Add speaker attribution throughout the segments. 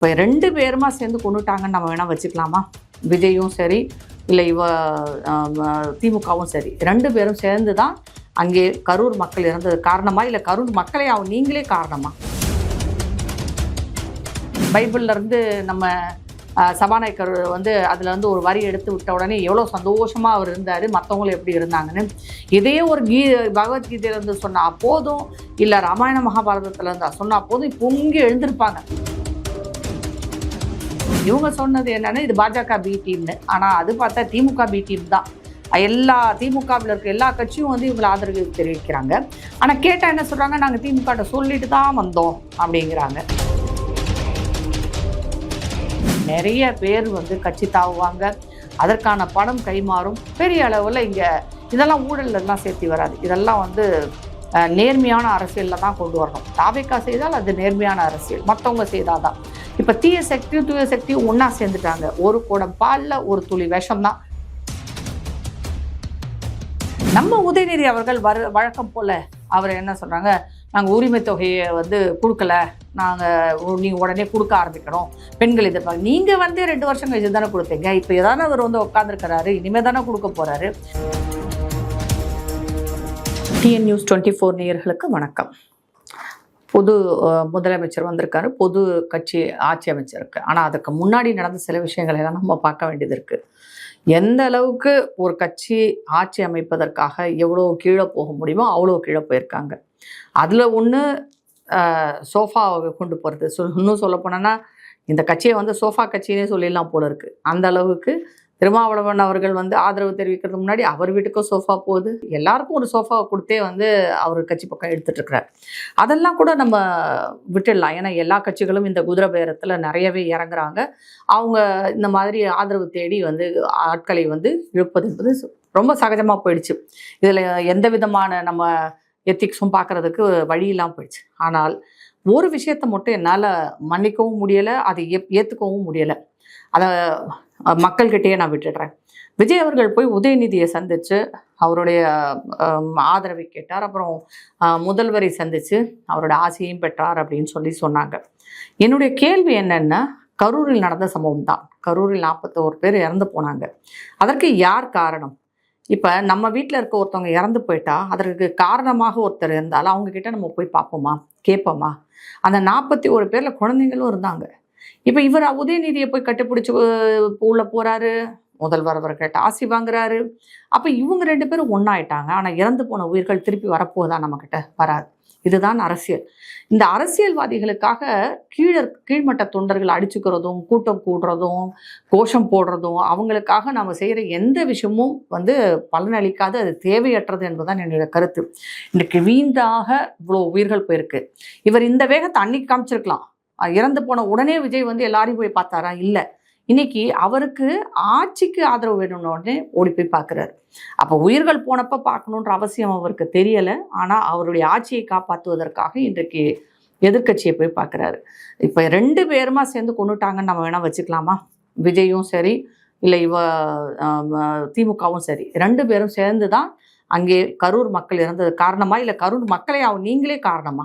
Speaker 1: இப்போ 2 பேருமா சேர்ந்து கொண்டுட்டாங்கன்னு நம்ம வேணால் வச்சுக்கலாமா? விஜயும் சரி, இல்லை திமுகவும் சரி, 2 பேரும் சேர்ந்து தான் அங்கே கரூர் மக்கள் இறந்தது காரணமா, இல்லை கரூர் மக்களை நீங்களே காரணமா? பைபிள்ல இருந்து நம்ம சபாநாயகர் அதில் ஒரு வரி எடுத்து விட்ட உடனே எவ்வளோ சந்தோஷமாக அவர் இருந்தார், மற்றவங்களும் எப்படி இருந்தாங்கன்னு. இதே ஒரு பகவத்கீதையிலேருந்து சொன்னால் போதும், இல்லை ராமாயண மகாபாரதத்துலேருந்து சொன்னால் போதும், பொங்கி எழுந்திருப்பாங்க. இவங்க சொன்னது என்னன்னா, இது பாஜக பி டீம்னு. ஆனால் அது பார்த்தா திமுக பி டீம் தான். எல்லா திமுகவில் இருக்க எல்லா கட்சியும் இவங்களை ஆதரவு தெரிவிக்கிறாங்க. ஆனால் கேட்டால் என்ன சொல்கிறாங்க, நாங்கள் திமுக சொல்லிட்டு தான் வந்தோம் அப்படிங்கிறாங்க. நிறைய பேர் கட்சி தாவுவாங்க, அதற்கான பணம் கைமாறும். பெரிய அளவில் இங்கே இதெல்லாம் ஊழல்லாம் சேர்த்து வராது. இதெல்லாம் நேர்மையான அரசியலில் தான் கொண்டு வரணும். தாவேக்கா செய்தால் அது நேர்மையான அரசியல், மற்றவங்க செய்தால் தான். இப்போ தீய சக்தியும் தூய சக்தியும் ஒன்றா சேர்ந்துட்டாங்க. ஒரு குடம் பாலில் ஒரு துளி விஷம் தான். நம்ம உதயநிதி அவர்கள் வழக்கம் போல் அவர் என்ன சொல்கிறாங்க, நாங்கள் உரிமை தொகையை கொடுக்கல, நீங்கள் உடனே கொடுக்க ஆரம்பிக்கணும், பெண்கள் எதிர்ப்பாங்க. நீங்கள் 2 வருஷம் கழிச்சு தானே கொடுத்தீங்க, இப்போ எதானே அவர் உட்காந்துருக்கிறாரு, இனிமேல் தானே கொடுக்க போகிறாரு. டிஎன் நியூஸ் 24 நேயர்களுக்கு வணக்கம். பொது முதலமைச்சர் வந்திருக்காரு, பொது கட்சி ஆட்சி அமைச்சிருக்கு. ஆனால் அதுக்கு முன்னாடி நடந்த சில விஷயங்களை எல்லாம் நம்ம பார்க்க வேண்டியது இருக்குது. எந்த அளவுக்கு ஒரு கட்சி ஆட்சி அமைப்பதற்காக எவ்வளோ கீழே போக முடியுமோ அவ்வளோ கீழே போயிருக்காங்க. அதில் ஒன்று சோஃபாவை கொண்டு போகிறது. இன்னும் சொல்ல போனோன்னா இந்த கட்சியை சோஃபா கட்சினே சொல்லிடலாம் போல இருக்குது. அந்த அளவுக்கு திருமாவளவன் அவர்கள் ஆதரவு தெரிவிக்கிறதுக்கு முன்னாடி அவர் வீட்டுக்கும் சோஃபா போகுது. எல்லாருக்கும் ஒரு சோஃபாவை கொடுத்தே அவர் கட்சி பக்கம் எடுத்துகிட்டு இருக்கிறார். அதெல்லாம் கூட நம்ம விட்டுடலாம். ஏன்னா எல்லா கட்சிகளும் இந்த குதிரை பேரத்தில் நிறையவே இறங்குறாங்க. அவங்க இந்த மாதிரி ஆதரவு தேடி ஆட்களை இழுப்பது என்பது ரொம்ப சகஜமாக போயிடுச்சு. இதில் எந்த விதமான நம்ம எத்திக்ஸும் பார்க்குறதுக்கு வழியெல்லாம் போயிடுச்சு. ஆனால் ஒரு விஷயத்தை மட்டும் என்னால் மன்னிக்கவும் முடியலை, அதை ஏற்றுக்கவும் முடியலை. அதை மக்கள்கிட்டயே நான் விட்டுடுறேன். விஜய் அவர்கள் போய் உதயநிதியை சந்தித்து அவருடைய ஆதரவை கேட்டார். அப்புறம் முதல்வரை சந்தித்து அவரோட ஆசையையும் பெற்றார் அப்படின்னு சொன்னாங்க. என்னுடைய கேள்வி என்னென்னா, கரூரில் நடந்த சம்பவம் தான். கரூரில் 41 பேர் இறந்து போனாங்க. அதற்கு யார் காரணம்? இப்போ நம்ம வீட்டில் இருக்க ஒருத்தவங்க இறந்து போயிட்டா அதற்கு காரணமாக ஒருத்தர் இருந்தாலும் அவங்கக்கிட்ட நம்ம போய் பார்ப்போமா, கேட்போமா? அந்த 41 பேரில் குழந்தைங்களும் இருந்தாங்க. இப்போ இவர் உதயநிதியை போய் கட்டுப்பிடிச்சி உள்ள போகிறாரு, முதல்வர் அவர்கிட்ட ஆசி வாங்குறாரு. அப்போ இவங்க 2 பேரும் ஒன்றாயிட்டாங்க. ஆனால் இறந்து போன உயிர்கள் திருப்பி வரப்போதா? நம்மக்கிட்ட வராது. இதுதான் அரசியல். இந்த அரசியல்வாதிகளுக்காக கீழ்மட்ட தொண்டர்கள் அடிச்சுக்கிறதும், கூட்டம் கூடுறதும், கோஷம் போடுறதும், அவங்களுக்காக நம்ம செய்கிற எந்த விஷயமும் பலனளிக்காது, அது தேவையற்றது என்பதுதான் என்னுடைய கருத்து. இன்றைக்கு வீணாக இவ்வளோ உயிர்கள் போயிருக்கு. இவர் இந்த வேகத்தை அன்னைக்கு காமிச்சிருக்கலாம். இறந்து போன உடனே விஜய் எல்லாரையும் போய் பார்த்தாரா? இல்லை. இன்னைக்கு அவருக்கு ஆட்சிக்கு ஆதரவு வேணும்னு உடனே ஓடி போய் பார்க்குறாரு. அப்போ உயிர்கள் போனப்போ பார்க்கணுன்ற அவசியம் அவருக்கு தெரியலை. ஆனால் அவருடைய ஆட்சியை காப்பாற்றுவதற்காக இன்றைக்கு எதிர்கட்சியை போய் பார்க்குறாரு. இப்போ 2 பேருமா சேர்ந்து கொண்டுட்டாங்கன்னு நம்ம வேணால் வச்சுக்கலாமா? விஜயும் சரி, இல்லை திமுகவும் சரி, 2 பேரும் சேர்ந்து தான் அங்கே கரூர் மக்கள் இறந்தது காரணமா, இல்லை கரூர் மக்களை நீங்களே காரணமா?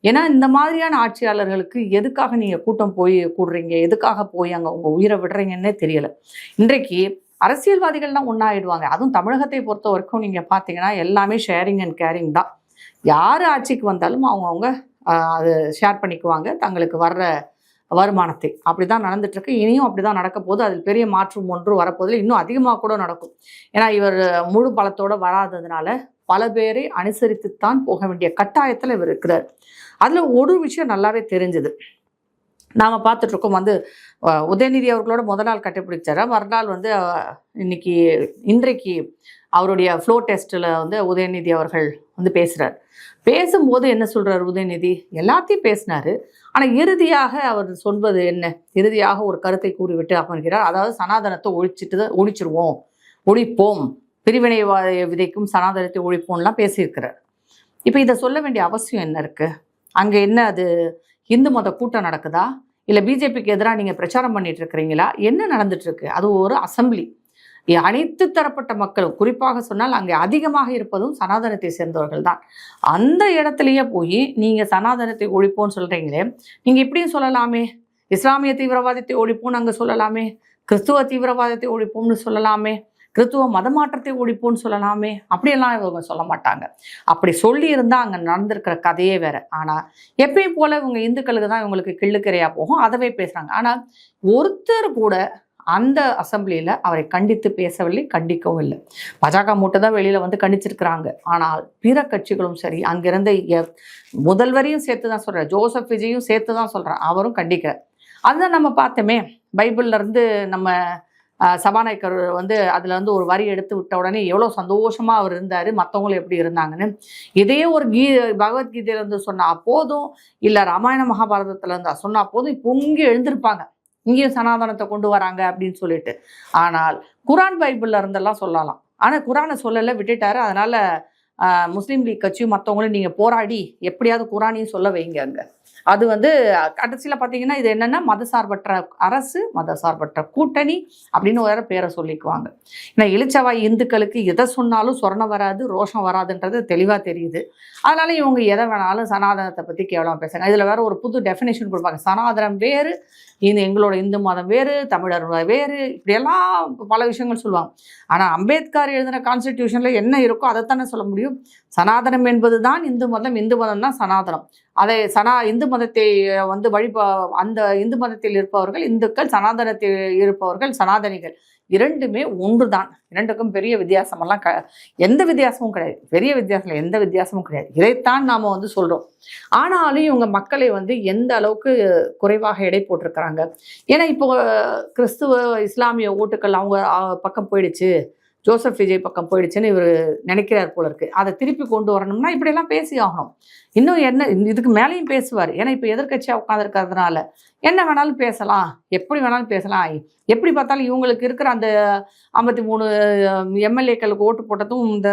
Speaker 1: ஏன்னா இந்த மாதிரியான ஆட்சியாளர்களுக்கு எதுக்காக நீங்கள் கூட்டம் போய் கூடுறீங்க, எதுக்காக போய் அங்கே உங்கள் உயிரை விடுறீங்கன்னே தெரியலை. இன்றைக்கு அரசியல்வாதிகள்லாம் ஒன்றாயிடுவாங்க. அதுவும் தமிழகத்தை பொறுத்த வரைக்கும் நீங்கள் பார்த்தீங்கன்னா எல்லாமே ஷேரிங் அண்ட் கேரிங் தான். யார் ஆட்சிக்கு வந்தாலும் அவங்கவுங்க அது ஷேர் பண்ணிக்குவாங்க தங்களுக்கு வர்ற வருமானத்தை. அப்படி தான் நடந்துட்டுருக்கு. இனியும் அப்படி தான் நடக்க போது. அதில் பெரிய மாற்றம் ஒன்று வரப்போதில், இன்னும் அதிகமாக கூட நடக்கும். ஏன்னா இவர் முழு பலத்தோடு வராததுனால பல பேரை அனுசரித்துத்தான் போக வேண்டிய கட்டாயத்தில் இவர் இருக்கிறார். அதில் ஒரு விஷயம் நல்லாவே தெரிஞ்சுது. நாம் பார்த்துட்ருக்கோம், உதயநிதி அவர்களோட முதல் நாள் கண்டுபிடிச்சார, மறுநாள் இன்றைக்கு அவருடைய ஃப்ளோ டெஸ்ட்டில் உதயநிதி அவர்கள் பேசுகிறார். பேசும்போது என்ன சொல்கிறார் உதயநிதி? எல்லாத்தையும் பேசினார். ஆனால் இறுதியாக அவர் சொல்வது என்ன? இறுதியாக ஒரு கருத்தை கூறிவிட்டு அமர்கிறார். அதாவது சனாதனத்தை ஒழிப்போம், பிரிவினை விதைக்கும் சனாதனத்தை ஒழிப்போம்லாம் பேசியிருக்கிறார். இப்போ இதை சொல்ல வேண்டிய அவசியம் என்ன இருக்குது? அங்கே என்ன அது இந்து மத கூட்டம் நடக்குதா, இல்லை பிஜேபிக்கு எதிராக நீங்கள் பிரச்சாரம் பண்ணிட்டு இருக்கிறீங்களா? என்ன நடந்துட்டுருக்கு? அது ஒரு அசம்பிளி. அனைத்து தரப்பட்ட மக்களும், குறிப்பாக சொன்னால் அங்கே அதிகமாக இருப்பதும் சனாதனத்தை சேர்ந்தவர்கள் தான். அந்த இடத்துலையே போய் நீங்கள் சனாதனத்தை ஒழிப்போன்னு சொல்கிறீங்களே, நீங்கள் இப்படியும் சொல்லலாமே, இஸ்லாமிய தீவிரவாதத்தை ஒழிப்போம்னு அங்கே சொல்லலாமே, கிறிஸ்துவ தீவிரவாதத்தை ஒழிப்போம்னு சொல்லலாமே, கிறிஸ்துவ மதமாற்றத்தை ஒழிப்போம்னு சொல்லலாமே. அப்படியெல்லாம் இவங்க சொல்ல மாட்டாங்க. அப்படி சொல்லி இருந்தால் அங்கே நடந்திருக்கிற கதையே வேற. ஆனால் எப்பயும் போல இவங்க இந்துக்களுக்கு தான் இவங்களுக்கு கிள்ளுக்கிறையா போகும், அதவே பேசுகிறாங்க. ஆனால் ஒருத்தர் கூட அந்த அசம்பிளியில் அவரை கண்டித்து பேசவில்லை, கண்டிக்கவும் இல்லை. பாஜக மட்டும் தான் வெளியில் வந்து கண்டிச்சிருக்கிறாங்க. ஆனால் பிற கட்சிகளும் சரி, அங்கிருந்த முதல்வரையும் சேர்த்து தான் சொல்கிறேன், ஜோசப் விஜயும் சேர்த்து தான் சொல்கிறேன், அவரும் கண்டிக்க. அதுதான் நம்ம பார்த்தோமே, பைபிள்லேருந்து நம்ம சபாநாயகர் வந்து அதில் வந்து ஒரு வரி எடுத்து விட்ட உடனே எவ்வளோ சந்தோஷமாக அவர் இருந்தார், மற்றவங்களும் எப்படி இருந்தாங்கன்னு. இதே ஒரு பகவத்கீதையிலேருந்து சொன்னால் போதும், இல்லை ராமாயண மகாபாரதத்தில் இருந்தால் சொன்னால் போதும், இப்போ இங்கே எழுந்திருப்பாங்க, இங்கேயும் சனாதனத்தை கொண்டு வராங்க அப்படின்னு சொல்லிட்டு. ஆனால் குரான் பைபிள்ல இருந்தெல்லாம் சொல்லலாம். ஆனால் குரானை சொல்லலை, விட்டுட்டாரு. அதனால முஸ்லீம் லீக் கட்சியும் மற்றவங்களும் நீங்கள் போராடி எப்படியாவது குரானையும் சொல்ல வைங்க அங்கே. அது வந்து கடைசியில் பார்த்தீங்கன்னா இது என்னென்னா மதசார்பற்ற அரசு, மதசார்பற்ற கூட்டணி அப்படின்னு வேற பேரை சொல்லிக்குவாங்க. ஏன்னா இளிச்சவாய் இந்துக்களுக்கு எதை சொன்னாலும் சொரணம் வராது, ரோஷம் வராதுன்றது தெளிவாக தெரியுது. அதனால இவங்க எதை வேணாலும் சனாதனத்தை பற்றி கேவலம் பேசுங்க. இதில் வேற ஒரு புது டெஃபினேஷன் கொடுப்பாங்க, சனாதனம் வேறு, இது எங்களோட இந்து மதம் வேறு, தமிழர் வேறு, இப்படியெல்லாம் பல விஷயங்கள் சொல்லுவாங்க. ஆனால் அம்பேத்கர் எழுதின கான்ஸ்டிடியூஷனில் என்ன இருக்கோ அதைத்தானே சொல்ல முடியும். சனாதனம் என்பது தான் இந்து மதம், இந்து மதம் தான் சனாதனம். அதை இந்து மதத்தை வந்து அந்த இந்து மதத்தில் இருப்பவர்கள் இந்துக்கள், சனாதனத்தில் இருப்பவர்கள் சனாதனிகள், இரண்டுமே ஒன்று தான். இரண்டுக்கும் பெரிய வித்தியாசமெல்லாம் எந்த வித்தியாசமும் கிடையாது. பெரிய வித்தியாசம் எந்த வித்தியாசமும் கிடையாது. இதைத்தான் நாம் வந்து சொல்கிறோம். ஆனாலும் இவங்க மக்களை வந்து எந்த அளவுக்கு குறைவாக எடை போட்டிருக்கிறாங்க. ஏன்னா இப்போ கிறிஸ்துவ இஸ்லாமிய ஓட்டுக்கள் அவங்க பக்கம் போயிடுச்சு, ஜோசப் விஜய் பக்கம் போயிடுச்சுன்னு இவர் நினைக்கிறார் போல இருக்கு. அதை திருப்பி கொண்டு வரணும்னா இப்படியெல்லாம் பேசி ஆகணும். இன்னும் என்ன இதுக்கு மேலேயும் பேசுவார். ஏன்னா இப்போ எதிர்கட்சியாக உட்காந்துருக்கிறதுனால என்ன வேணாலும் பேசலாம், எப்படி வேணாலும் பேசலாம். எப்படி பார்த்தாலும் இவங்களுக்கு இருக்கிற அந்த 53 எம்எல்ஏக்களுக்கு ஓட்டு போட்டதும் இந்த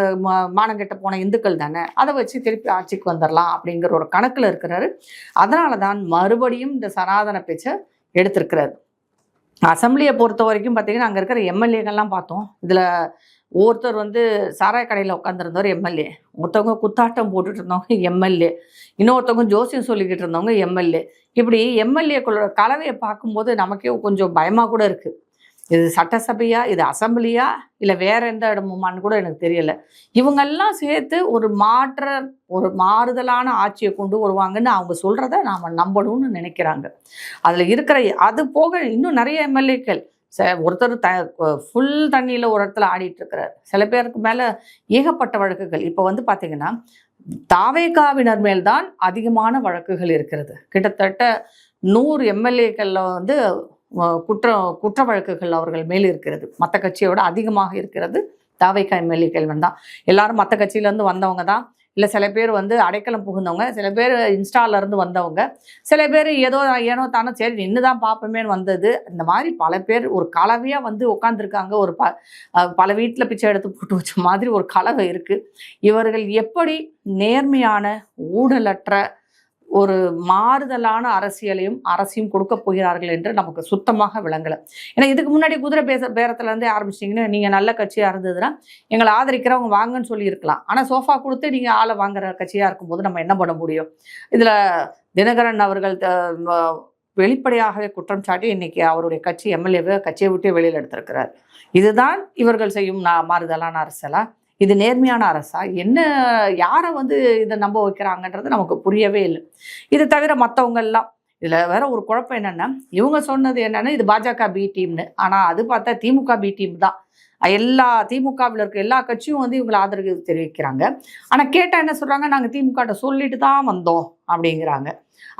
Speaker 1: மானங்கெட்ட போன இந்துக்கள் தானே, அதை வச்சு திருப்பி ஆட்சிக்கு வந்துடலாம் அப்படிங்கிற ஒரு கணக்கில் இருக்கிறாரு. அதனால தான் மறுபடியும் இந்த சனாதன பேச்சை எடுத்திருக்கிறாரு. அசம்பிளியை பொறுத்த வரைக்கும் பார்த்தீங்கன்னா அங்கே இருக்கிற எம்எல்ஏக்கள்லாம் பார்த்தோம். இதில் ஒருத்தர் வந்து சாராய கடையில் உட்காந்துருந்தவர் எம்எல்ஏ, ஒருத்தவங்க குத்தாட்டம் போட்டுட்டு இருந்தவங்க எம்எல்ஏ, இன்னொருத்தவங்க ஜோசியம் சொல்லிக்கிட்டு இருந்தவங்க எம்எல்ஏ. இப்படி எம்எல்ஏக்களோட கலவையை பார்க்கும்போது நமக்கே கொஞ்சம் பயமாக கூட இருக்குது. இது சட்டசபையா, இது அசம்பிளியா, இல்லை வேற எந்த இடமுமான்னு கூட எனக்கு தெரியல. இவங்கெல்லாம் சேர்த்து ஒரு மாறுதலான ஆட்சியை கொண்டு வருவாங்கன்னு அவங்க சொல்கிறத நாம் நம்பணும்னு நினைக்கிறாங்க. அதில் இருக்கிற அது போக இன்னும் நிறைய எம்எல்ஏக்கள், ஒருத்தர் ஃபுல் தண்ணியில் ஒரு இடத்துல ஆடிட்டு இருக்கிறார். சில பேருக்கு மேலே ஏகப்பட்ட வழக்குகள். இப்போ வந்து பார்த்தீங்கன்னா தாவேகாவினர் மேல்தான் அதிகமான வழக்குகள் இருக்கிறது. கிட்டத்தட்ட 100 எம்எல்ஏக்களில் வந்து குற்ற வழக்குகள் அவர்கள் மேல் இருக்கிறது. மற்ற கட்சியோட அதிகமாக இருக்கிறது தாவேகா எம்எல்ஏக்கள் தான். எல்லாரும் மற்ற கட்சியிலேருந்து வந்தவங்க தான். இல்லை சில பேர் வந்து அடைக்கலம் புகுந்தவங்க, சில பேர் இன்ஸ்டாலேருந்து வந்தவங்க, சில பேர் ஏனோ தானோ சரி நின்று தான் பார்ப்போமேன்னு வந்தது. இந்த மாதிரி பல பேர் ஒரு கலவையாக வந்து உட்காந்துருக்காங்க. ஒரு பல வீட்டில் பிச்சை எடுத்து போட்டு வச்ச மாதிரி ஒரு கலவை இருக்குது. இவர்கள் எப்படி நேர்மையான ஊழலற்ற ஒரு மாறுதலான அரசியையும் கொடுக்க போகிறார்கள் என்று நமக்கு சுத்தமாக விளங்கலை. ஏன்னா இதுக்கு முன்னாடி குதிரை பேரத்துலேருந்தே ஆரம்பிச்சிட்டிங்கன்னா, நீங்கள் நல்ல கட்சியாக இருந்ததுன்னா எங்களை ஆதரிக்கிறவங்க வாங்கன்னு சொல்லியிருக்கலாம். ஆனால் சோஃபா கொடுத்து நீங்கள் ஆளை வாங்குற கட்சியாக இருக்கும்போது நம்ம என்ன பண்ண முடியும்? இதில் தினகரன் அவர்கள் வெளிப்படையாகவே குற்றம் சாட்டி இன்னைக்கு அவருடைய கட்சி எம்எல்ஏவை கட்சியை விட்டு வெளியில் எடுத்திருக்கிறார். இதுதான் இவர்கள் செய்யும் மாறுதலான அரசியலா? இது நேர்மையான அரசா? என்ன யாரை வந்து இதை நம்ப வைக்கிறாங்கன்றது நமக்கு புரியவே இல்லை. இது தவிர மற்றவங்கெல்லாம் இதில் வேற ஒரு குழப்பம் என்னென்னா, இவங்க சொன்னது என்னென்னா இது பாஜக பி டீம்னு. ஆனால் அது பார்த்தா திமுக பி டீம் தான். திமுகவில் இருக்க எல்லா கட்சியும் வந்து இவங்களை ஆதரவு தெரிவிக்கிறாங்க. ஆனால் கேட்டால் என்ன சொல்கிறாங்க, நாங்கள் திமுகட்ட சொல்லிட்டு தான் வந்தோம் அப்படிங்கிறாங்க.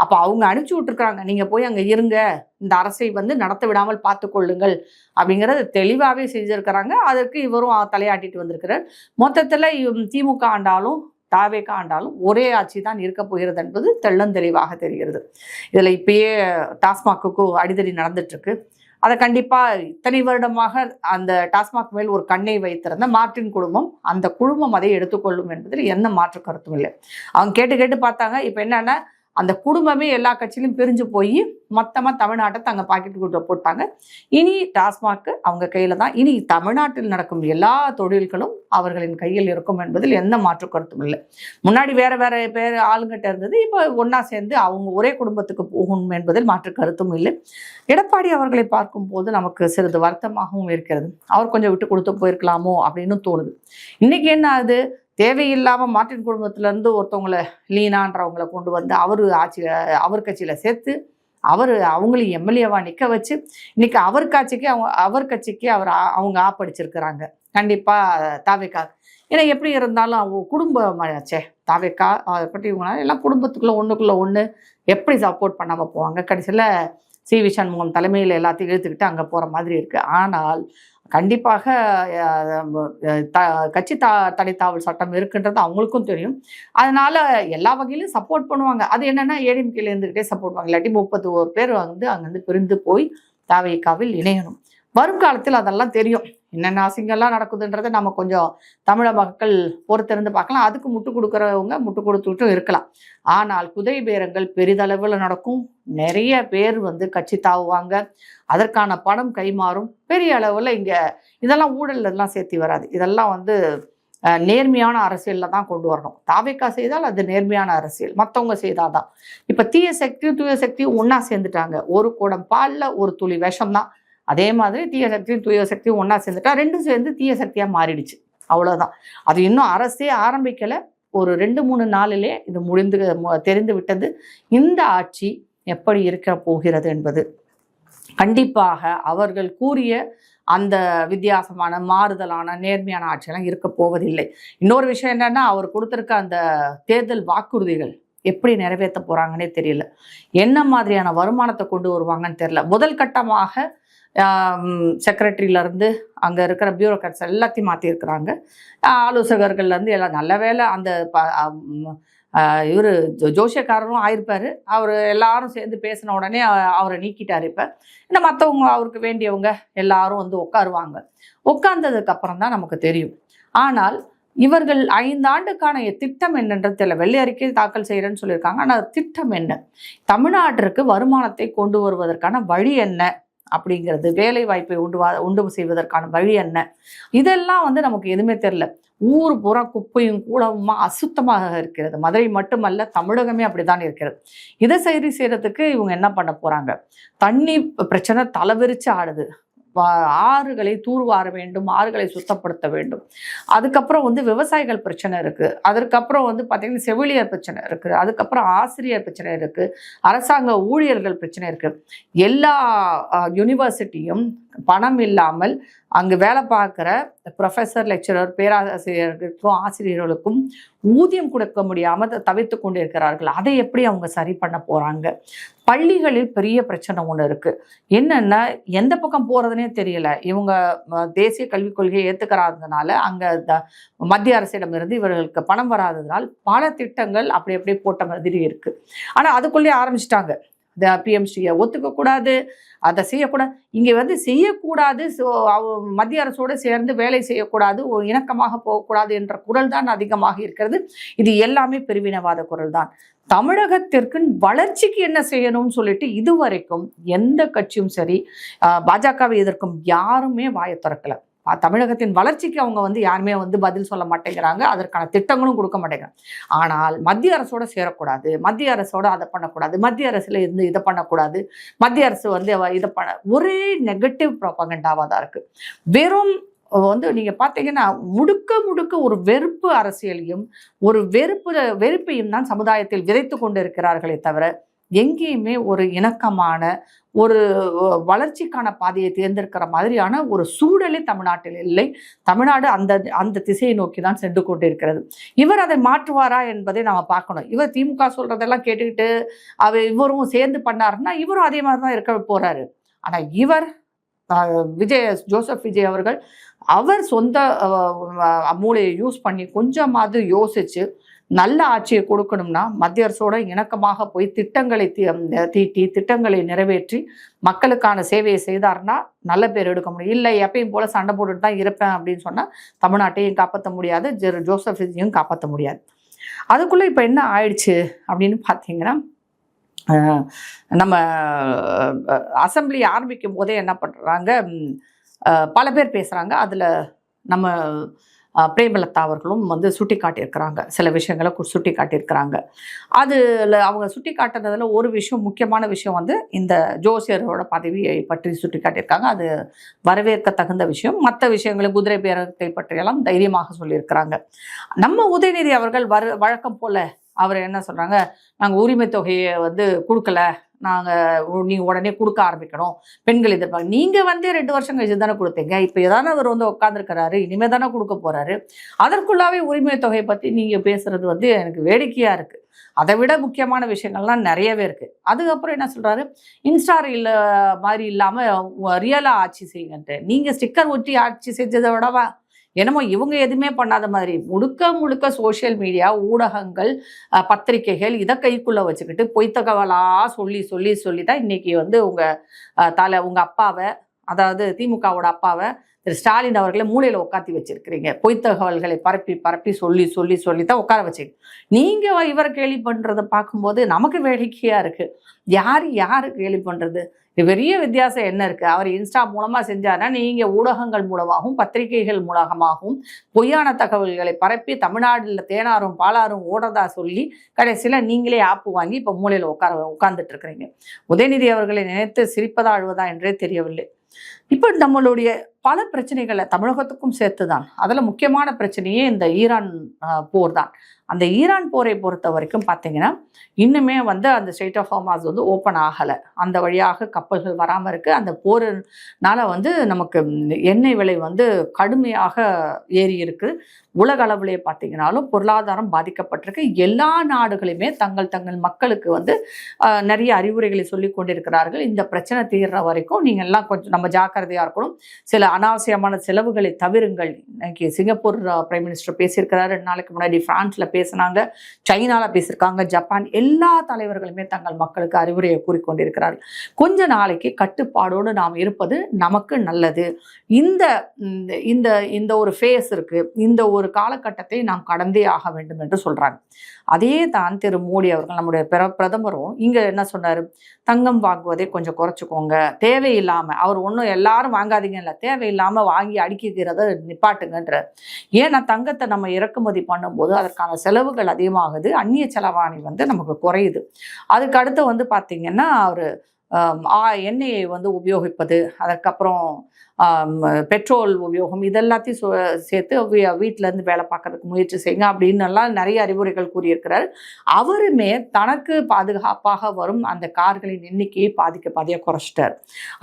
Speaker 1: அப்போ அவங்க அனுப்பிச்சி விட்டுருக்குறாங்க, நீங்கள் போய் அங்கே இருங்க, இந்த அரசை வந்து நடத்த விடாமல் பார்த்து கொள்ளுங்கள் அப்படிங்கிறத தெளிவாகவே செஞ்சுருக்கிறாங்க. அதற்கு இவரும் தலையாட்டிட்டு வந்திருக்கிறார். மொத்தத்தில் திமுக ஆண்டாலும் தாவேகா ஆண்டாலும் ஒரே ஆட்சி தான் இருக்க போகிறது என்பது தெள்ளந்தெளிவாக தெரிகிறது. இதில் இப்பயே டாஸ்மாக்கு அடிதடி நடந்துட்டுருக்கு. அதை கண்டிப்பாக இத்தனை வருடமாக அந்த டாஸ்மாக் மேல் ஒரு கண்ணை வைத்திருந்த மார்ட்டின் குழுமம், அந்த குழுமம் அதை எடுத்துக்கொள்ளும் என்பதில் எந்த மாற்று கருத்தும் இல்லை. அவங்க கேட்டு பார்த்தாங்க. இப்போ என்னென்னா அந்த குடும்பமே எல்லா கட்சியிலும் பிரிஞ்சு போய் மொத்தமாக தமிழ்நாட்டை தங்க பாக்கெட்டுக்குள்ள போட்டாங்க. இனி டாஸ்மாக் அவங்க கையில் தான். இனி தமிழ்நாட்டில் நடக்கும் எல்லா தொழில்களும் அவர்களின் கையில் இருக்கும் என்பதில் எந்த மாற்று கருத்தும் இல்லை. முன்னாடி வேற வேற பேர் ஆளுங்கிட்ட இருந்தது, இப்போ ஒன்றா சேர்ந்து அவங்க ஒரே குடும்பத்துக்கு போகணும் என்பதில் மாற்று கருத்தும் இல்லை. எடப்பாடி அவர்களை பார்க்கும்போது நமக்கு சிறிது வருத்தமாகவும் இருக்கிறது. அவர் கொஞ்சம் விட்டு கொடுத்து போயிருக்கலாமோ அப்படின்னு தோணுது. இன்னைக்கு என்ன ஆகுது, தேவையில்லாமல் மார்ட்டின் குடும்பத்திலேருந்து ஒருத்தவங்களை லீனான்றவங்களை கொண்டு வந்து அவர் கட்சியில் சேர்த்து அவங்களையும் எம்எல்ஏவா நிற்க வச்சு இன்னைக்கு அவர் கட்சிக்கு அவங்க ஆப்படிச்சிருக்கிறாங்க. கண்டிப்பாக தாவேக்கா, ஏன்னா எப்படி இருந்தாலும் அவங்க குடும்பமாச்சே தாவேக்கா, அதை பற்றி இவங்களால எல்லாம் குடும்பத்துக்குள்ளே ஒன்று எப்படி சப்போர்ட் பண்ணாமல் போவாங்க. கடைசியில் சி.வி. சண்முகம் தலைமையில் எல்லாத்தையும் இழுத்துக்கிட்டு அங்கே போகிற மாதிரி இருக்குது. ஆனால் கண்டிப்பாக கட்சி தடைத்தாவல் சட்டம் இருக்குன்றது அவங்களுக்கும் தெரியும். அதனால எல்லா வகையிலும் சப்போர்ட் பண்ணுவாங்க. அது என்னன்னா ஏடிஎம்கேல இருந்துகிட்டே சப்போர்ட் பண்ணுவாங்க. இல்லாட்டி 31 பேர் அங்கேருந்து பிரிந்து போய் தாவேக்காவில் இணையணும். வருங்காலத்தில் அதெல்லாம் தெரியும், என்னென்ன அசிங்கெல்லாம் நடக்குதுன்றதை நம்ம கொஞ்சம் தமிழக மக்கள் பொறுத்திருந்து பார்க்கலாம். அதுக்கு முட்டு கொடுக்குறவங்க முட்டு கொடுத்துட்டும் இருக்கலாம். ஆனால் குதிரை பேரங்கள் பெரிதளவில் நடக்கும். நிறைய பேர் கட்சி தாவுவாங்க. அதற்கான பணம் கைமாறும். பெரிய அளவில் இங்கே இதெல்லாம் ஊழல்லாம் சேர்த்து வராது. இதெல்லாம் நேர்மையான அரசியலில் தான் கொண்டு வரணும். தாவேக்கா செய்தால் அது நேர்மையான அரசியல், மற்றவங்க செய்தாதான். இப்போ தீய சக்தியும் தூய சக்தியும் ஒன்றா சேர்ந்துட்டாங்க. ஒரு குடம் பாலில் ஒரு துளி விஷம் தான். அதே மாதிரி தீய சக்தியும் தூய சக்தியும் ஒன்றா சேர்ந்துட்டா ரெண்டும் சேர்ந்து தீய சக்தியாக மாறிடுச்சு. அவ்வளோதான். அது இன்னும் அரசே ஆரம்பிக்கலை. ஒரு 2-3 நாளிலே இது தெரிந்து விட்டது. இந்த ஆட்சி எப்படி இருக்க போகிறது என்பது கண்டிப்பாக அவர்கள் கூறிய அந்த வித்தியாசமான மாறுதலான நேர்மையான ஆட்சியெல்லாம் இருக்க போவதில்லை. இன்னொரு விஷயம் என்னன்னா, அவர் கொடுத்துருக்க அந்த தேர்தல் வாக்குறுதிகள் எப்படி நிறைவேற்ற போறாங்கன்னே தெரியல. என்ன மாதிரியான வருமானத்தை கொண்டு வருவாங்கன்னு தெரியல. முதல் கட்டமாக செக்ரட்டரியிலேருந்து அங்கே இருக்கிற பியூரோக்ராட்ஸ் எல்லாத்தையும் மாற்றிருக்கிறாங்க. ஆலோசகர்கள்லேருந்து எல்லாம் நல்ல வேலை. அந்த இவர் ஜோசியக்காரரும் ஆயிருப்பார். அவர் எல்லாரும் சேர்ந்து பேசின உடனே அவரை நீக்கிட்டார். இப்போ ஏன்னா மற்றவங்க அவருக்கு வேண்டியவங்க எல்லாரும் உட்காருவாங்க. உட்கார்ந்ததுக்கு அப்புறம் தான் நமக்கு தெரியும். ஆனால் இவர்கள் 5 ஆண்டுக்கான திட்டம் என்னன்றது தெரியல. வெள்ளை அறிக்கை தாக்கல் செய்கிறேன்னு சொல்லியிருக்காங்க. ஆனால் திட்டம் என்ன, தமிழ்நாட்டிற்கு வருமானத்தை கொண்டு வருவதற்கான வழி என்ன அப்படிங்கிறது, வேலை வாய்ப்பை உண்டு செய்வதற்கான வழி என்ன, இதெல்லாம் நமக்கு எதுவுமே தெரியல. ஊர் பூரா குப்பையும் கூடவுமா அசுத்தமாக இருக்கிறது. மதுரை மட்டுமல்ல, தமிழகமே அப்படித்தான் இருக்கிறது. இதை சரி செய்யறதுக்கு இவங்க என்ன பண்ண போறாங்க? தண்ணி பிரச்சனை தலைவிரிச்சு ஆடுது. ஆறுகளை தூர்வார வேண்டும், ஆறுகளை சுத்தப்படுத்த வேண்டும். அதுக்கப்புறம் விவசாயிகள் பிரச்சனை இருக்கு. அதற்கப்புறம் பார்த்தீங்கன்னா செவிலியர் பிரச்சனை இருக்கு. அதுக்கப்புறம் ஆசிரியர் பிரச்சனை இருக்கு. அரசாங்க ஊழியர்கள் பிரச்சனை இருக்கு. எல்லா யூனிவர்சிட்டியும் பணம் இல்லாமல் அங்கு வேலை பார்க்குற ப்ரொஃபஸர், லெக்சரர், பேராசிரியர்களுக்கும் ஆசிரியர்களுக்கும் ஊதியம் கொடுக்க முடியாமல் தவிர்த்து கொண்டு இருக்கிறார்கள். அதை எப்படி அவங்க சரி பண்ண போகிறாங்க? பள்ளிகளில் பெரிய பிரச்சனை ஒன்று இருக்குது. என்னென்னா, எந்த பக்கம் போகிறதுனே தெரியல. இவங்க தேசிய கல்விக் கொள்கையை ஏற்றுக்கிறாததுனால அங்கே மத்திய அரசிடமிருந்து இவர்களுக்கு பணம் வராததுனால் பல திட்டங்கள் அப்படி அப்படியே போட்ட மாதிரி இருக்குது. ஆனால் அதுக்குள்ளேயே ஆரம்பிச்சிட்டாங்க. பிஎம்சியை ஒத்துக்கக்கூடாது, அதை செய்யக்கூடாது. இங்கே செய்யக்கூடாது, மத்திய அரசோடு சேர்ந்து வேலை செய்யக்கூடாது, இணக்கமாக போகக்கூடாது என்ற குரல் தான் அதிகமாக இருக்கிறது. இது எல்லாமே பிரிவினவாத குரல் தான். தமிழகத்திற்கு வளர்ச்சிக்கு என்ன செய்யணும்னு சொல்லிட்டு இதுவரைக்கும் எந்த கட்சியும் சரி, பாஜகவை எதிர்க்கும் யாருமே வாயை திறக்கல. தமிழகத்தின் வளர்ச்சிக்கு அவங்க யாருமே பதில் சொல்ல மாட்டேங்கிறாங்க. அதற்கான திட்டங்களும் கொடுக்க மாட்டேங்கிறாங்க. ஆனால் மத்திய அரசோட சேரக்கூடாது, மத்திய அரசோட அதை பண்ணக்கூடாது, மத்திய அரசுல இருந்து இதை பண்ணக்கூடாது, மத்திய அரசு இதை பண்ண ஒரே நெகட்டிவ் ப்ரோபகண்டாவாக தான் இருக்கு. வெறும் நீங்க பார்த்தீங்கன்னா முழுக்க ஒரு வெறுப்பு அரசியலையும் ஒரு வெறுப்பையும் தான் சமுதாயத்தில் விதைத்து கொண்டு இருக்கிறார்களே தவிர எங்கேயுமே ஒரு இணக்கமான ஒரு வளர்ச்சிக்கான பாதையை தேர்ந்தெடுக்கிற மாதிரியான ஒரு சூழலே தமிழ்நாட்டில் இல்லை. தமிழ்நாடு அந்த திசையை நோக்கி தான் சென்று கொண்டிருக்கிறது. இவர் அதை மாற்றுவாரா என்பதை நாம் பார்க்கணும். இவர் திமுக சொல்றதெல்லாம் கேட்டுக்கிட்டு இவரும் சேர்ந்து பண்ணாருன்னா இவரும் அதே மாதிரி தான் இருக்க போறாரு. ஆனால் இவர் ஜோசப் விஜய் அவர்கள் அவர் சொந்த மூளையை யூஸ் பண்ணி கொஞ்சமாவது யோசிச்சு நல்ல ஆட்சியை கொடுக்கணும்னா மத்திய அரசோட இணக்கமாக போய் திட்டங்களை தீட்டி திட்டங்களை நிறைவேற்றி மக்களுக்கான சேவையை செய்தார்னா நல்ல பேர் எடுக்க முடியும். இல்லை எப்பயும் போல சண்டை போட்டுட்டு தான் இருப்பேன் அப்படின்னு சொன்னால் தமிழ்நாட்டையும் காப்பாற்ற முடியாது, ஜோசப் விஜயும் காப்பாற்ற முடியாது. அதுக்குள்ளே இப்போ என்ன ஆயிடுச்சு அப்படின்னு பார்த்தீங்கன்னா, நம்ம அசெம்பிளி ஆரம்பிக்கும் போதே என்ன பண்ணுறாங்க, பல பேர் பேசுகிறாங்க. அதில் நம்ம பிரேமலதா அவர்களும் வந்து சுட்டி காட்டியிருக்கிறாங்க, சில விஷயங்களை சுட்டி காட்டியிருக்கிறாங்க. அதில் அவங்க சுட்டி காட்டுனதில் ஒரு விஷயம், முக்கியமான விஷயம் வந்து இந்த ஜோசியரோட பதவியை பற்றி சுட்டி காட்டியிருக்காங்க. அது வரவேற்க தகுந்த விஷயம். மற்ற விஷயங்களை குதிரை பேரத்தை பற்றியெல்லாம் தைரியமாக சொல்லியிருக்கிறாங்க. நம்ம உதயநிதி அவர்கள் வழக்கம் போல் அவர் என்ன சொல்கிறாங்க, நாங்கள் உரிமை தொகையை வந்து கொடுக்கல, நீங்கள் உடனே கொடுக்க ஆரம்பிக்கணும், பெண்கள் எதிர்பார்க்க. நீங்கள் வந்து 2 வருஷம் கழிச்சு தானே கொடுத்தீங்க, இப்போ ஏதானே அவர் வந்து உட்காந்துருக்கிறாரு, இனிமேல் தானே கொடுக்க போகிறாரு. அதற்குள்ளாவே உரிமை தொகையை பற்றி நீங்கள் பேசுகிறது வந்து எனக்கு வேடிக்கையாக இருக்குது. அதை விட முக்கியமான விஷயங்கள்லாம் நிறையவே இருக்குது. அதுக்கப்புறம் என்ன சொல்கிறாரு, இன்ஸ்டா ரீல் மாதிரி இல்லாமல் ரியலாக ஆட்சி செய்யுங்கன்ட்டு. நீங்கள் ஸ்டிக்கர் ஒட்டி ஆட்சி செஞ்சதை விடவா என்னமோ இவங்க எதுவுமே பண்ணாத மாதிரி முழுக்க முழுக்க சோஷியல் மீடியா, ஊடகங்கள், பத்திரிகைகள் இதை கைக்குள்ளே வச்சுக்கிட்டு பொய் தகவலாக சொல்லி தான் இன்றைக்கி வந்து உங்கள் அப்பாவை, அதாவது திமுகவோட அப்பாவை திரு ஸ்டாலின் அவர்களை மூலையில் உட்காத்தி வச்சிருக்கிறீங்க. பொய் தகவல்களை பரப்பி சொல்லி தான் உட்கார வச்சிங்க. நீங்கள் இவரை கேலி பண்ணுறதை பார்க்கும்போது நமக்கு வேடிக்கையாக இருக்குது. யார் கேலி பண்ணுறது? பெரிய வித்தியாசம் என்ன இருக்குது? அவர் இன்ஸ்டா மூலமாக செஞ்சார்னா, நீங்கள் ஊடகங்கள் மூலமாகவும் பத்திரிகைகள் மூலமாகவும் பொய்யான தகவல்களை பரப்பி தமிழ்நாட்டில் தேனாரும் பாலாரும் ஓடதா சொல்லி கடைசியில் நீங்களே ஆப்பு வாங்கி இப்போ மூலையில் உட்கார்ந்துட்டு இருக்கிறீங்க. உதயநிதி அவர்களை நினைத்து சிரிப்பதா அழுவதா என்றே தெரியவில்லை. இப்போ நம்மளுடைய பல பிரச்சனைகளை தமிழகத்துக்கும் சேர்த்து தான். அதில் முக்கியமான பிரச்சனையே இந்த ஈரான் போர் தான். அந்த ஈரான் போரை பொறுத்த வரைக்கும் பார்த்தீங்கன்னா, இன்னுமே வந்து அந்த ஸ்ட்ரெய்ட் ஆஃப் ஹார்மஸ் வந்து ஓப்பன் ஆகலை. அந்த வழியாக கப்பல்கள் வராமல் இருக்குது. அந்த போரினால வந்து நமக்கு எண்ணெய் விலை வந்து கடுமையாக ஏறி இருக்குது. உலக அளவிலே பார்த்தீங்கன்னாலும் பொருளாதாரம் பாதிக்கப்பட்டிருக்கு. எல்லா நாடுகளுமே தங்கள் மக்களுக்கு வந்து நிறைய அறிவுரைகளை சொல்லி கொண்டிருக்கிறார்கள். இந்த பிரச்சனை தீர்ற வரைக்கும் நீங்கள் எல்லாம் கொஞ்சம் நம்ம ஜாக்கிரதையாக இருக்கணும், சில அனாவசியமான செலவுகளை தவிருங்கள். இன்னைக்கு சிங்கப்பூர் பிரைம் மினிஸ்டர் பேசியிருக்கிறார், 2 நாளைக்கு முன்னாடி பிரான்ஸில் பேசினாங்க, சைனாவில் பேசியிருக்காங்க, ஜப்பான், எல்லா தலைவர்களுமே தங்கள் மக்களுக்கு அறிவுரையை கூறிக்கொண்டிருக்கிறார்கள். கொஞ்ச நாளைக்கு கட்டுப்பாடோடு நாம் இருப்பது நமக்கு நல்லது. இந்த ஒரு ஃபேஸ் இருக்கு, இந்த ஒரு காலகட்டத்தை நாம் கடந்தே ஆக வேண்டும் என்று சொல்றாங்க. அதே தான் திரு மோடி அவர்கள், நம்முடைய பிரதமரும் இங்க என்ன சொன்னாரு, தங்கம் வாங்குவதை கொஞ்சம் குறைச்சிக்கோங்க, தேவையில்லாம, அவர் ஒன்றும் எல்லாரும் வாங்காதீங்க இல்லை, தேவையில்லாம வாங்கி அடுக்கிக்கிறத நிப்பாட்டுங்கன்ற. ஏன்னா தங்கத்தை நம்ம இறக்குமதி பண்ணும்போது அதற்கான செலவுகள் அதிகமாகுது, அந்நிய செலவாணி வந்து நமக்கு குறையுது. அதுக்கு அடுத்து வந்து பார்த்தீங்கன்னா அவர் எண்ணெயை வந்து உபயோகிப்பது, அதற்கப்புறம் பெட்ரோல் உபயோகம், இதெல்லாத்தையும் சேர்த்து வீட்டிலேருந்து வேலை பார்க்கறதுக்கு முயற்சி செய்யுங்க அப்படின்னு எல்லாம் நிறைய அறிவுரைகள் கூறியிருக்கிறார். அவருமே தனக்கு பாதுகாப்பாக வரும் அந்த கார்களின் எண்ணிக்கையை பாதிக்க குறைச்சிட்டார்.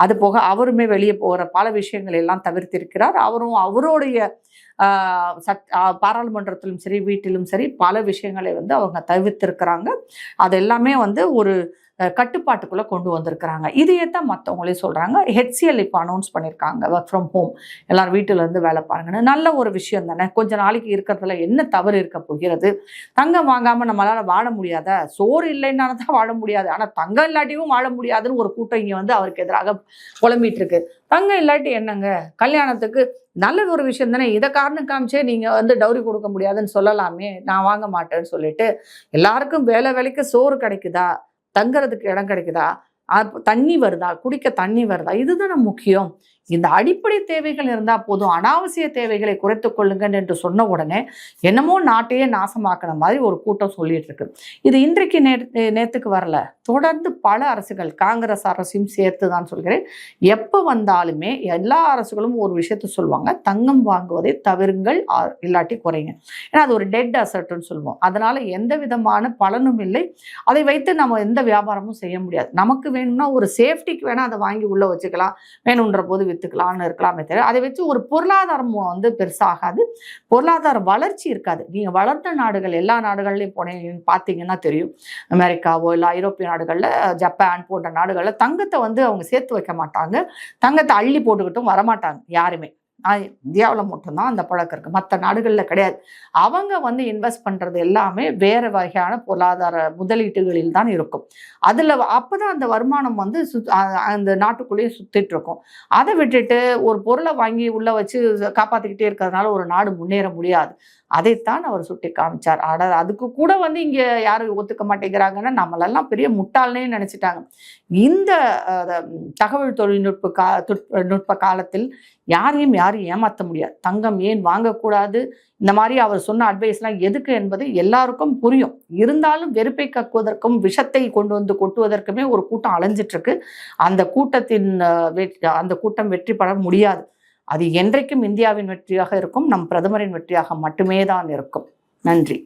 Speaker 1: அது போக அவருமே வெளியே போகிற பல விஷயங்கள் எல்லாம் தவிர்த்திருக்கிறார். அவருடைய பாராளுமன்றத்திலும் சரி வீட்டிலும் சரி பல விஷயங்களை வந்து அவங்க தவிர்த்திருக்கிறாங்க. அது எல்லாமே வந்து ஒரு கட்டுப்பாட்டுக்குள்ளே கொண்டு வந்திருக்கிறாங்க. இதையே தான் மற்றவங்களே சொல்கிறாங்க. HCL இப்போ அனௌன்ஸ் பண்ணியிருக்காங்க, ஒர்க் ஃப்ரம் ஹோம், எல்லோரும் வீட்டிலேருந்து வேலை பாருங்கன்னு. நல்ல ஒரு விஷயம் தானே. கொஞ்ச நாளைக்கு இருக்கிறதுல என்ன தவறு இருக்க போகிறது? தங்கம் வாங்காமல் நம்மளால் வாழ முடியாத, சோறு இல்லைன்னால தான் வாழ முடியாது, ஆனால் தங்கம் இல்லாட்டியும் வாழ முடியாதுன்னு ஒரு கூட்டம் இங்கே வந்து அவருக்கு எதிராக புலம்பிட்டு இருக்கு. தங்கம் இல்லாட்டி என்னங்க, கல்யாணத்துக்கு நல்ல ஒரு விஷயம் தானே, இதை காரணம் காமிச்சே நீங்கள் வந்து டவுரி கொடுக்க முடியாதுன்னு சொல்லலாமே, நான் வாங்க மாட்டேன்னு சொல்லிட்டு. எல்லாருக்கும் வேலைக்கு சோறு கிடைக்குதா, தங்குறதுக்கு இடம் கிடைக்குதா, தண்ணி வருதா, குடிக்க தண்ணி வருதா, இதுதானே முக்கியம். இந்த அடிப்படை தேவைகள் இருந்தால் போதும், அனாவசிய தேவைகளை குறைத்து கொள்ளுங்கள் என்று சொன்ன உடனே என்னமோ நாட்டையே நாசமாக்கின மாதிரி ஒரு கூட்டம் சொல்லிட்டு இருக்கு. இது இன்றைக்கு நேற்றுக்கு வரல, தொடர்ந்து பல அரசுகள், காங்கிரஸ் அரசையும் சேர்த்து தான் சொல்கிறேன், எப்போ வந்தாலுமே எல்லா அரசுகளும் ஒரு விஷயத்த சொல்லுவாங்க, தங்கம் வாங்குவதை தவிருங்கள், இல்லாட்டி குறைங்க. ஏன்னா அது ஒரு டெட் அசர்ட்னு சொல்லுவோம். அதனால எந்த விதமான பலனும் இல்லை. அதை வைத்து நம்ம எந்த வியாபாரமும் செய்ய முடியாது. நமக்கு வேணும்னா ஒரு சேஃப்டிக்கு வேணால் அதை வாங்கி உள்ளே வச்சுக்கலாம், வேணுன்ற போது வித்துக்கலாம்னு இருக்கலாமே தவிர அதை வச்சு ஒரு பொருளாதாரம் வந்து பெருசாகாது, பொருளாதார வளர்ச்சி இருக்காது. நீங்கள் வளர்ந்த நாடுகள் எல்லா நாடுகள்லையும் போனீங்கன்னு பார்த்தீங்கன்னா தெரியும், அமெரிக்காவோ இல்லை ஐரோப்பிய நாடுகளில், ஜப்பான் போன்ற நாடுகளில் தங்கத்தை வந்து அவங்க சேர்த்து வைக்க மாட்டாங்க, தங்கத்தை அள்ளி போட்டுக்கிட்டும் வரமாட்டாங்க யாருமே. இந்தியாவில் மட்டும்தான் அந்த பழக்கம் இருக்குது, மற்ற நாடுகளில் கிடையாது. அவங்க வந்து இன்வெஸ்ட் பண்ணுறது எல்லாமே வேறு வகையான பொருளாதார முதலீட்டுகளில் தான் இருக்கும். அதில் அப்போ தான் அந்த வருமானம் வந்து அந்த நாட்டுக்குள்ளேயே சுற்றிட்டு இருக்கும். அதை விட்டுட்டு ஒரு பொருளை வாங்கி உள்ளே வச்சு காப்பாற்றிக்கிட்டே இருக்கிறதுனால ஒரு நாடு முன்னேற முடியாது. அதைத்தான் அவர் சுட்டி காமிச்சார். அதுக்கு கூட வந்து இங்கே யாரும் ஒத்துக்க மாட்டேங்கிறாங்கன்னா நம்மளெல்லாம் பெரிய முட்டாள்னே நினச்சிட்டாங்க. இந்த தகவல் தொழில்நுட்ப காலத்தில் யாரும் ஏமாற்ற முடியாது. தங்கம் ஏன் வாங்கக்கூடாது, இந்த மாதிரி அவர் சொன்ன அட்வைஸ்லாம் எதுக்கு என்பது எல்லாருக்கும் புரியும். இருந்தாலும் வெறுப்பை கக்குவதற்கும் விஷத்தை கொண்டு வந்து கொட்டுவதற்குமே ஒரு கூட்டம் அலைஞ்சிட்டு இருக்கு. அந்த கூட்டம் வெற்றி பெற முடியாது. அது என்றைக்கும் இந்தியாவின் வெற்றியாக இருக்கும், நம் பிரதமரின் வெற்றியாக மட்டுமே தான் இருக்கும். நன்றி.